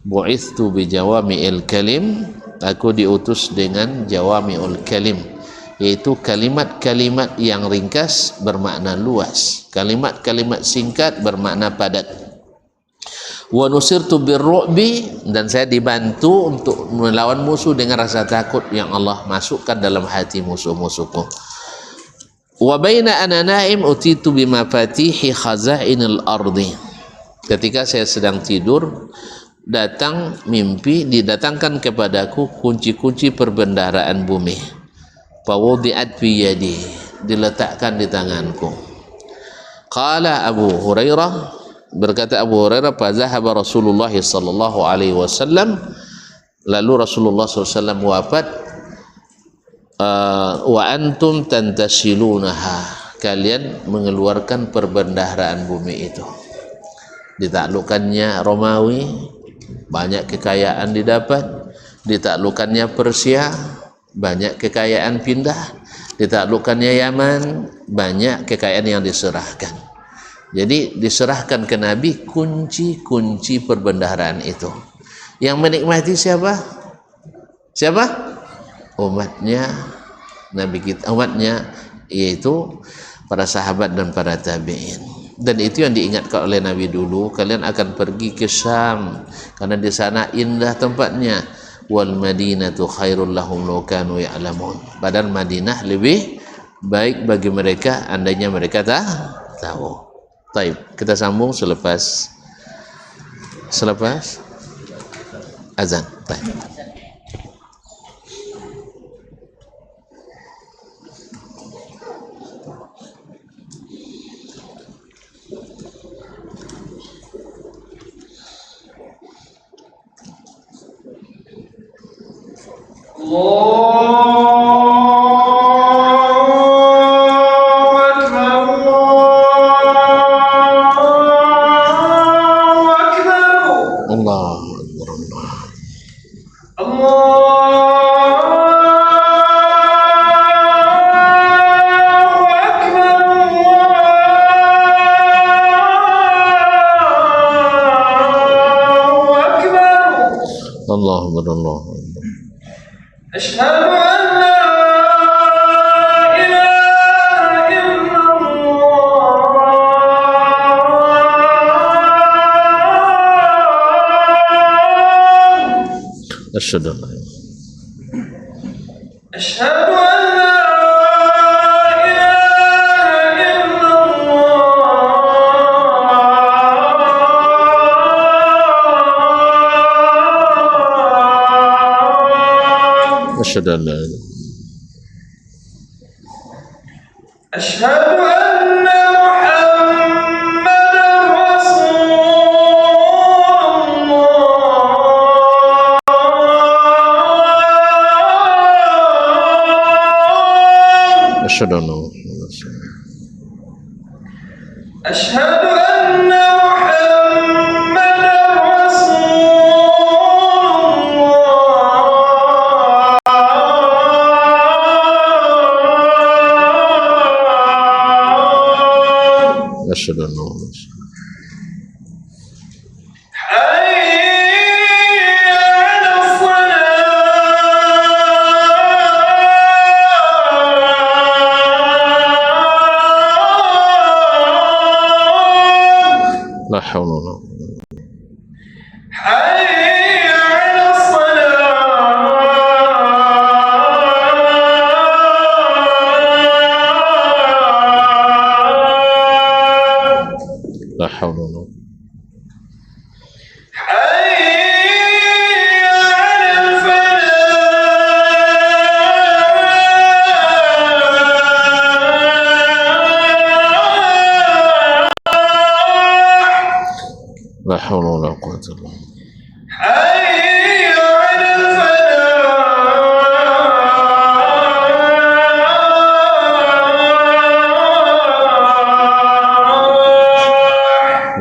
bu'ithtu bi jawami'il kalim, aku diutus dengan jawami'ul kalim, yaitu kalimat-kalimat yang ringkas bermakna luas, kalimat-kalimat singkat bermakna padat. Wa nusirtu birru'bi, dan saya dibantu untuk melawan musuh dengan rasa takut yang Allah masukkan dalam hati musuh-musuhku. Wa baina ana naim utitu bimafatihi khazainil ardi, ketika saya sedang tidur datang mimpi, didatangkan kepadaku kunci-kunci perbendaharaan bumi. Fawudi'at fi yadi, diletakkan di tanganku. Qala Abu Hurairah, berkata Abu Hurairah, fa zahaba Rasulullah sallallahu alaihi wasallam, lalu Rasulullah sallallahu alaihi wasallam wafat. Wa antum tantasilunaha, kalian mengeluarkan perbendaharaan bumi itu. Ditaklukkannya Romawi, banyak kekayaan didapat. Ditaklukkannya Persia, banyak kekayaan pindah. Ditaklukkannya Yaman, banyak kekayaan yang diserahkan. Jadi diserahkan ke Nabi kunci-kunci perbendaharaan itu. Yang menikmati siapa? Siapa? Umatnya Nabi kita, umatnya yaitu para sahabat dan para tabi'in. Dan itu yang diingatkan oleh Nabi dulu, kalian akan pergi ke Syam karena di sana indah tempatnya. Wal madinatu khairul lahum law kanu ya'lamun, padahal Madinah lebih baik bagi mereka andainya mereka tahu. Baik, kita sambung selepas azan. Baik. Asyhadu an la asyhadu an la asyhadu anna Muhammadar Rasulullah. Asyhadu anna asyhadu anna Muhammadar Rasulullah. nashhadu anna la haula wala la haula wala la haula wala quwwata illa billah.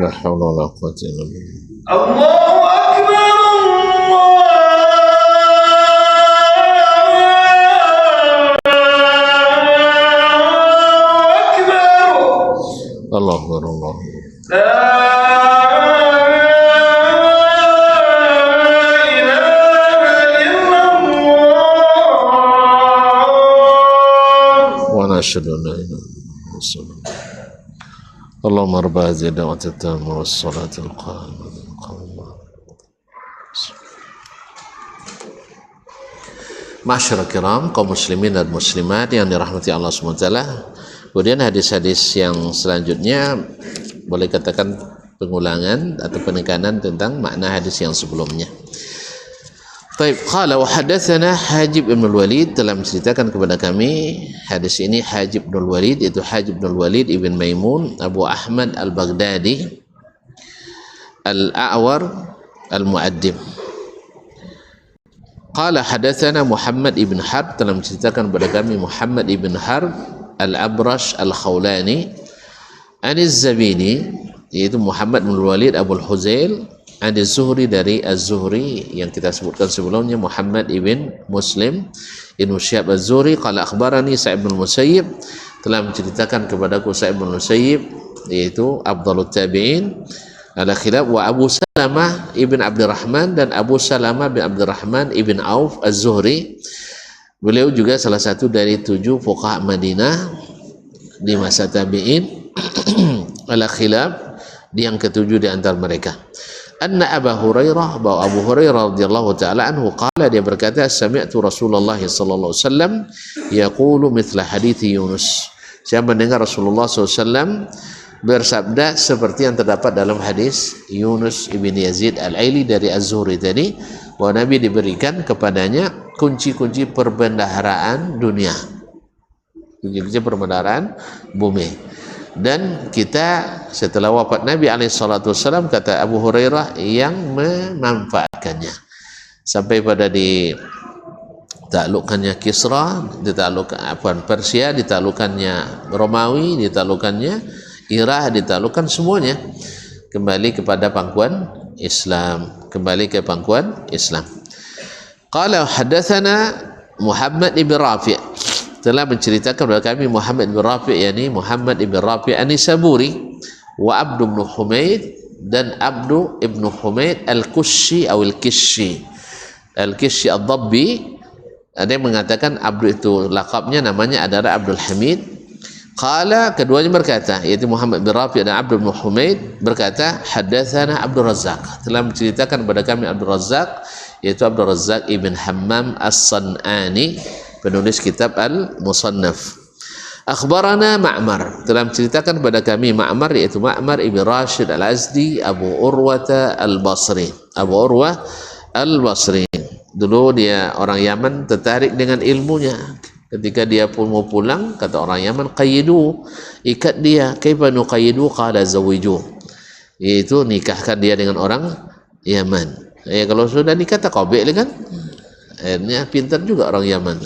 La haula wala quwwata illa billah. Allahu akbar. Allahu akbar. Allahu akbar. أشهد أن لا إله إلا الله. اللهم رب هذه الدعوة التامة والصلاة القائمة Masyarakat kiram, kaum muslimin dan muslimat yang dirahmati Allah SWT. Kemudian hadis-hadis yang selanjutnya boleh katakan pengulangan atau penekanan tentang makna hadis yang sebelumnya. Baik, qala wa hadatsana Hajib bin Al-Walid, telah menceritakan kepada kami hadis ini Hajib bin Al-Walid, itu Hajib bin Al-Walid ibn Maimun Abu Ahmad Al-Baghdadi Al-A'war Al-Muaddim. Qala hadatsana Muhammad ibn Harb, telah menceritakan kepada kami Muhammad ibn Harb Al-Abrash Al-Khawlani An-Zabini, yaitu Muhammad bin Al-Walid Abu Al-Huzail Adi Zuhri, dari Az-Zuhri yang kita sebutkan sebelumnya Muhammad ibn Muslim ibn Syihab Az-Zuhri. Qala akhbarani Sa'id bin Musayyib, telah menceritakan kepadaku Sa'id bin Musayyib, yaitu Afdalut Tabi'in ala khilaf, wa Abu Salamah ibn Abdurrahman, dan Abu Salamah bin Abdurrahman ibn Auf Az-Zuhri. Beliau juga salah satu dari 7 fuqaha Madinah di masa tabi'in ala khilaf, di yang ketujuh di antara mereka. Anna Abu Hurairah, bahwa Abu Hurairah radhiyallahu taala anhu qala, dia berkata, sami'tu Rasulullah sallallahu alaihi wasallam yaqulu mithla hadits Yunus, saya mendengar Rasulullah SAW bersabda seperti yang terdapat dalam hadis Yunus ibn Yazid Al-Aili dari Az-Zuhri tadi, bahwa Nabi diberikan kepadanya kunci-kunci perbendaharaan dunia, kunci-kunci perbendaharaan bumi. Dan kita setelah wafat Nabi SAW, kata Abu Hurairah, yang memanfaatkannya sampai pada ditaklukkannya Kisra, ditaklukkan Persia, ditaklukkannya Romawi, ditaklukkannya Iraq, ditaklukkan semuanya kembali kepada pangkuan Islam, kembali ke pangkuan Islam. Qala hadatsana Muhammad ibn Rafi', telah menceritakan kepada kami Muhammad bin Rafi', yakni Muhammad bin Rafi' An-Nisaburi, wa Abdu bin Humaid, dan Abdu ibn Humaid Al-Kushi atau Al-Kishi, Al-Kishi Ad-Dabbi. Ada yang mengatakan Abdu itu laqabnya, namanya adalah Abdul Hamid. Qala, keduanya berkata, yaitu Muhammad bin Rafi' dan Abdu bin Humaid berkata, hadatsana Abdul Razzaq, telah menceritakan kepada kami Abdul Razzaq, yaitu Abdul Razzaq ibn Hammam As-San'ani, penulis kitab Al-Musannaf. Akhbarana Ma'mar, telah menceritakan kepada kami Ma'mar, yaitu Ma'mar ibn Rashid Al-Azdi Abu Urwata Al-Basri, Abu Urwah Al-Basri. Dulu dia orang Yaman, tertarik dengan ilmunya. Ketika dia pun mau pulang, kata orang Yaman, qayyidu, ikat dia. Kaifa nuqayyidu? Qala zawiju, yaitu nikahkan dia dengan orang Yaman. Ya, kalau sudah nikah tak qabik kan? Akhirnya pintar juga orang Yaman.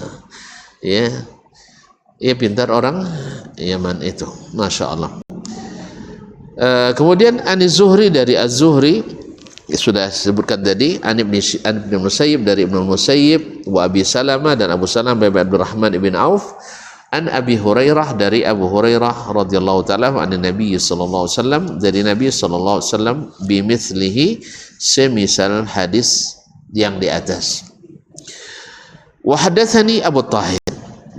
Ya, pintar orang Yaman itu, masya Allah. Kemudian Az-Zuhri, dari Az-Zuhri sudah disebutkan tadi, An ibn Musayyib, dari Ibnu Musayyib, wa Abi Salamah, dan Abu Salamah bin Abdurrahman ibn Auf, An Abi Hurairah, dari Abu Hurairah radhiyallahu taala an Nabi sallallahu alaihi wasallam, dari Nabi sallallahu alaihi wasallam bimithlihi, semisal hadis yang di atas. Wa hadatsani Abu Tahir,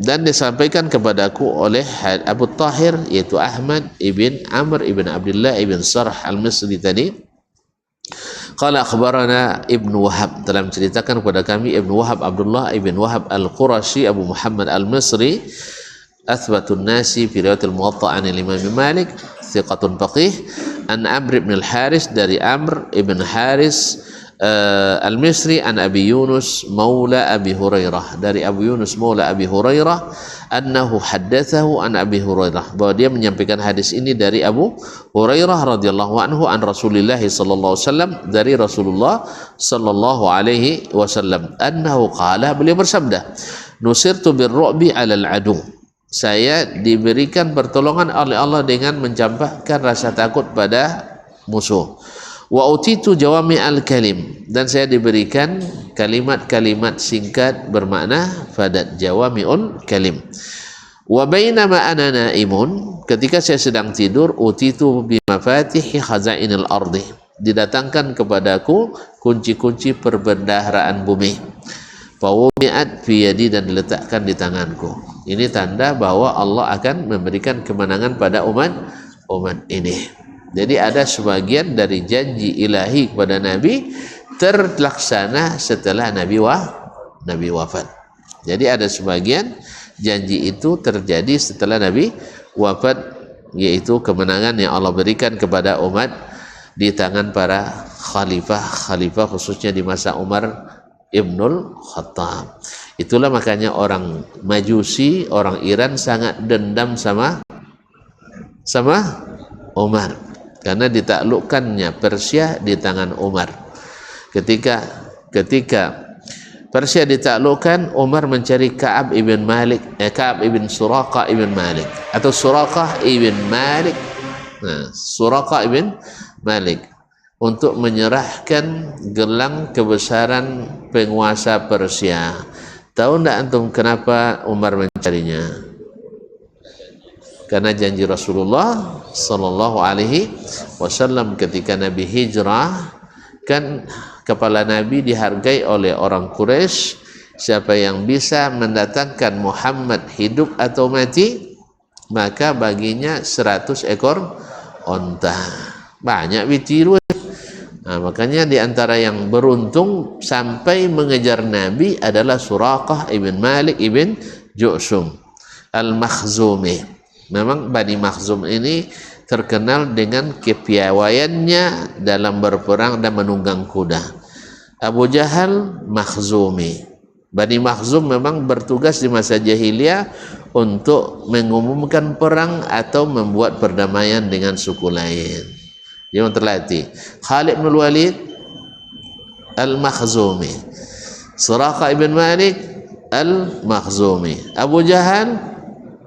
dan disampaikan kepadaku oleh Abu Tahir, yaitu Ahmad ibn Amr ibn Abdullah ibn Sarh al-Misri tadi. Qala akhbarana Ibnu Wahab, telah menceritakan kepada kami Ibnu Wahab, Abdullah ibn Wahab al-Qurashi Abu Muhammad al-Misri, athbatun nasi fi riwayat al-Muwatta' an Imam Malik, thiqatun faqih, an Amr ibn al-Haris, dari Amr ibn Haris al-Misri, an Abi Yunus maula Abi Hurairah, dari Abu Yunus maula Abi Hurairah, annahu haddatsahu an Abi Hurairah, bahwa dia menyampaikan hadis ini dari Abu Hurairah radhiyallahu anhu, an Rasulillah sallallahu alaihi wasallam, dari Rasulullah sallallahu alaihi wasallam, annahu qala, beliau bersabda, nusirtu birru'bi 'alal adu, saya diberikan pertolongan oleh Allah dengan mencampakkan rasa takut pada musuh. Wa utitu jawami al-kalim, dan saya diberikan kalimat-kalimat singkat bermakna padat, jawami'ul kalim. Wa bainama ana naimun, ketika saya sedang tidur, utitu bimafatihi khazainil ardi, didatangkan kepadaku kunci-kunci perbendaharaan bumi. Fawumi'at fi yadi, dan diletakkan di tanganku. Ini tanda bahwa Allah akan memberikan kemenangan pada umat ini. Jadi ada sebagian dari janji ilahi kepada Nabi terlaksana setelah Nabi wafat. Jadi ada sebagian janji itu terjadi setelah Nabi wafat, yaitu kemenangan yang Allah berikan kepada umat di tangan para khalifah khususnya di masa Umar Ibnul Khattab. Itulah makanya orang Majusi, orang Iran sangat dendam sama Umar, karena ditaklukkannya Persia di tangan Umar. Ketika Persia ditaklukkan, Umar mencari Ka'ab ibn Suraqah ibn Malik, atau Suraqah ibn Malik. Suraqah ibn Malik, untuk menyerahkan gelang kebesaran penguasa Persia. Tahu tidak antum kenapa Umar mencarinya? Karena janji Rasulullah sallallahu alaihi wasallam ketika Nabi hijrah, kan kepala Nabi dihargai oleh orang Quraisy. Siapa yang bisa mendatangkan Muhammad hidup atau mati, maka baginya 100 ekor onta. Banyak ditiru. Nah, makanya di antara yang beruntung sampai mengejar Nabi adalah Suraqah ibn Malik ibn Ju'shum al-Makhzumi. Memang Bani Makhzum ini terkenal dengan kepiawaiannya dalam berperang dan menunggang kuda. Abu Jahal Makhzumi. Bani Makhzum memang bertugas di masa jahiliyah untuk mengumumkan perang atau membuat perdamaian dengan suku lain. Yang terlatih. Khalid bin Walid Al-Makhzumi, Suraqah ibn Malik Al-Makhzumi, Abu Jahal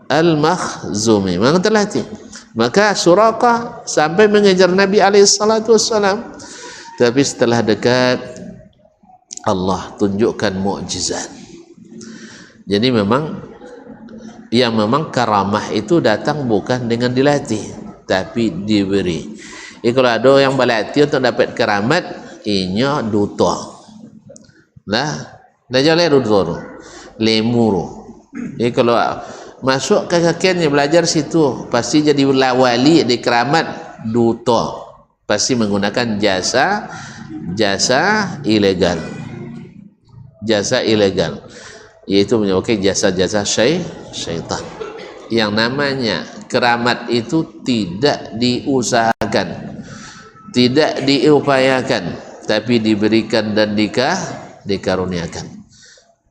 Al-Makhzumi, memang terlatih. Maka Suraqah sampai mengejar Nabi alaihissalatu wassalam, tapi setelah dekat Allah tunjukkan mukjizat. Jadi memang karamah itu datang bukan dengan dilatih, tapi diberi. Kalau ada yang berlatih untuk dapat keramat, inya duta lah, dah jalan duta lemuru. Kalau masuk ke kakiannya belajar situ, pasti jadi wali di keramat duta, pasti menggunakan jasa ilegal, yaitu menyebabkan jasa syaitan. Yang namanya keramat itu tidak diusahakan, tidak diupayakan, tapi diberikan dan dikaruniakan.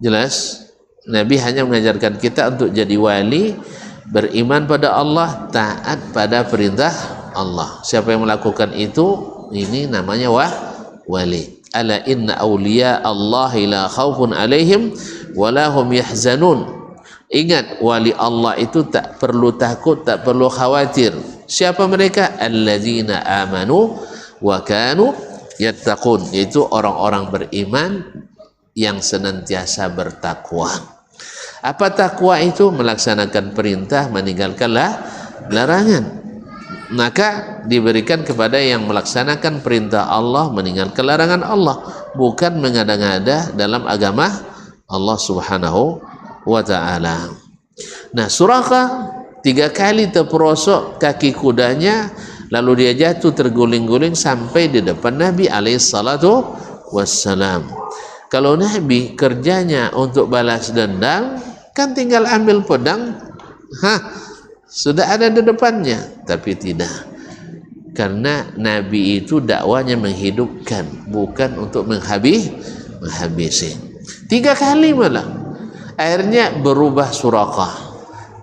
Jelas? Nabi hanya mengajarkan kita untuk jadi wali, beriman pada Allah, taat pada perintah Allah. Siapa yang melakukan itu, ini namanya wali. Ala inna awliya Allahi la khawfun alaihim wa la hum yahzanun. Ingat, wali Allah itu tak perlu takut, tak perlu khawatir. Siapa mereka? Alladzina amanu wa kanu yattaqun, yaitu orang-orang beriman yang senantiasa bertakwa. Apa takwa itu? Melaksanakan perintah, meninggalkan larangan. Maka diberikan kepada yang melaksanakan perintah Allah, meninggalkan larangan Allah, bukan mengada-ngada dalam agama Allah Subhanahu wa ta'ala. Nah, Suraqah 3 kali terperosok kaki kudanya, lalu dia jatuh terguling-guling sampai di depan Nabi alaihissalatu wassalam. Kalau Nabi kerjanya untuk balas dendam, kan tinggal ambil pedang, sudah ada di depannya. Tapi tidak, karena Nabi itu dakwanya menghidupkan, bukan untuk menghabisi. 3 kali malah. Akhirnya berubah Suraqah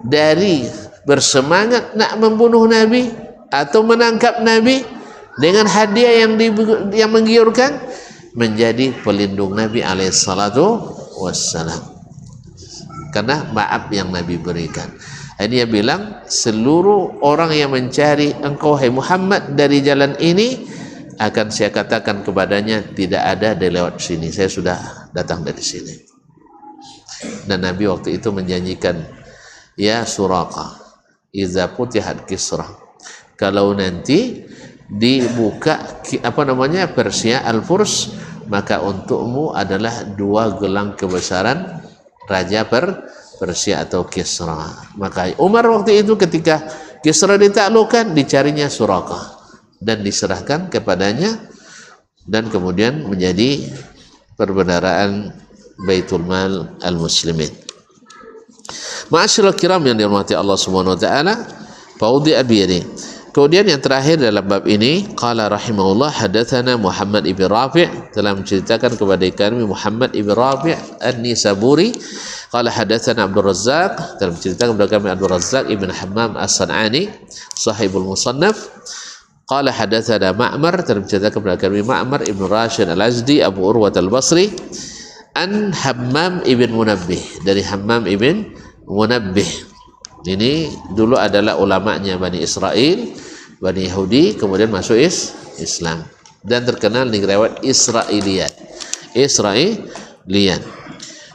dari bersemangat nak membunuh Nabi atau menangkap Nabi dengan hadiah yang menggiurkan, menjadi pelindung Nabi alaihissalatu wassalam, karena maaf yang Nabi berikan. Dia bilang, seluruh orang yang mencari engkau hai Muhammad dari jalan ini, akan saya katakan kepadanya, tidak ada di lewat sini, saya sudah datang dari sini. Dan Nabi waktu itu menjanjikan, ya Suraqah, iza putihat Kisra, kalau nanti dibuka Persia Al-Furs, maka untukmu adalah 2 gelang kebesaran raja Persia atau Kisra. Maka Umar waktu itu ketika Kisra ditaklukkan, dicarinya Suraqah dan diserahkan kepadanya, dan kemudian menjadi perbendaharaan Baitul Mal Al-Muslimin. Ma'asyiral kiram yang dirahmati Allah Subhanahu wa taala, faudi abiyadi. Kemudian yang terakhir dalam bab ini, qala rahimahullah, hadatsana Muhammad ibn Rafi', telah menceritakan kepada kami Muhammad ibn Rafi' An-Nisaburi. Qala hadatsana Abdul Razzaq, telah menceritakan kepada kami Abdul Razzaq ibn Hammam As-San'ani, sahibul Musannaf. Qala hadatsana Ma'mar, telah menceritakan kepada kami Ma'mar ibn Rashid Al-Azdi Abu Urwah Al-Basri, an Hammam ibn Munabbih, dari Hammam ibn Munabbih. Ini dulu adalah ulamanya Bani Israel, Bani Yahudi, kemudian masuk Islam dan terkenal di riwayat Israiliyat.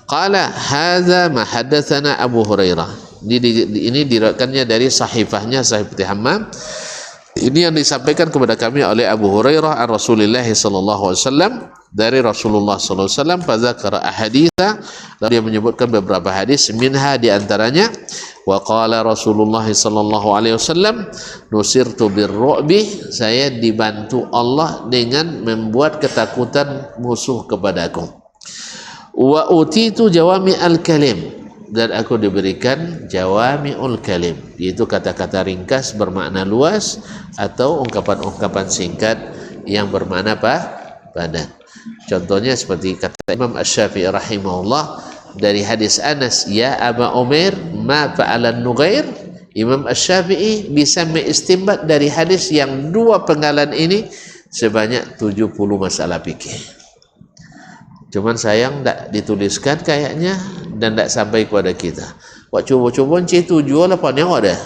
Qala hadza ma haddatsana Abu Hurairah. Ini diriwayatkannya dari sahifahnya Sahih Hammam. Ini yang disampaikan kepada kami oleh Abu Hurairah an Rasulullah sallallahu alaihi wasallam, dari Rasulullah sallallahu alaihi wasallam. Fadzakara ahaditsa, lalu dia menyebutkan beberapa hadis, minha di antaranya, wa qala Rasulullah sallallahu alaihi wasallam, nusirtu birru'bi, saya dibantu Allah dengan membuat ketakutan musuh kepadaku. Wa utitu jawami al-kalim, dan aku diberikan jawami'ul kalim, yaitu kata-kata ringkas bermakna luas atau ungkapan-ungkapan singkat yang bermakna padat. Contohnya seperti kata Imam Asy-Syafi'i rahimahullah dari hadis Anas, ya Aba Umair ma fa'alan Nughair. Imam Asy-Syafi'i bisa mengistinbat dari hadis yang 2 penggalan ini sebanyak 70 masalah fikih. Cuman sayang tak dituliskan kayaknya dan tak sampai kepada kita. Wak coba-coba C7 lah pada yang ada.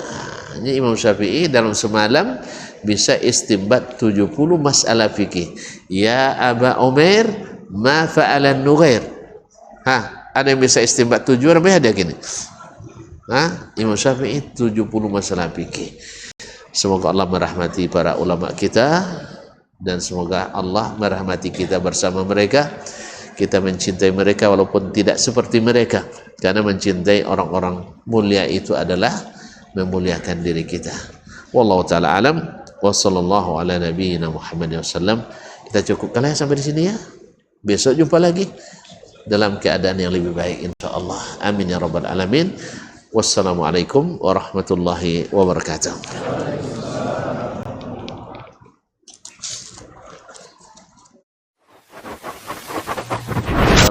Ini Imam Syafi'i dalam semalam bisa istinbat 70 masalah fikih. Ya Aba Umair ma fa'alan Nughair. Ada yang bisa istinbat 7 orang ada gini. Imam Syafi'i 70 masalah fikih. Semoga Allah merahmati para ulama kita, dan semoga Allah merahmati kita bersama mereka. Kita mencintai mereka walaupun tidak seperti mereka, karena mencintai orang-orang mulia itu adalah memuliakan diri kita. Wallahu taala alam, wa sallallahu ala nabiyyina Muhammad wasallam. Kita cukupkan sampai di sini ya. Besok jumpa lagi dalam keadaan yang lebih baik insyaallah. Amin ya rabbal alamin. Wassalamualaikum warahmatullahi wabarakatuh.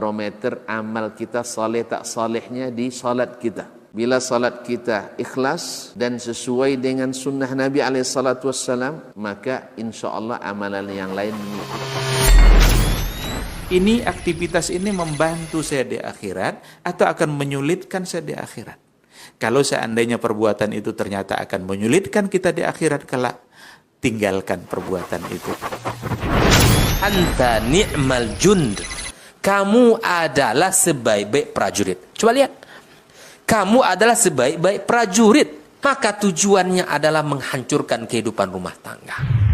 Barometer amal kita saleh tak salehnya di salat kita. Bila salat kita ikhlas dan sesuai dengan sunnah Nabi SAW, maka insya Allah amalan yang lain. Ini aktivitas ini membantu saya di akhirat atau akan menyulitkan saya di akhirat? Kalau seandainya perbuatan itu ternyata akan menyulitkan kita di akhirat kelak, tinggalkan perbuatan itu. Anta ni'mal jund. Kamu adalah sebaik-baik prajurit. Coba lihat, kamu adalah sebaik-baik prajurit. Maka tujuannya adalah menghancurkan kehidupan rumah tangga.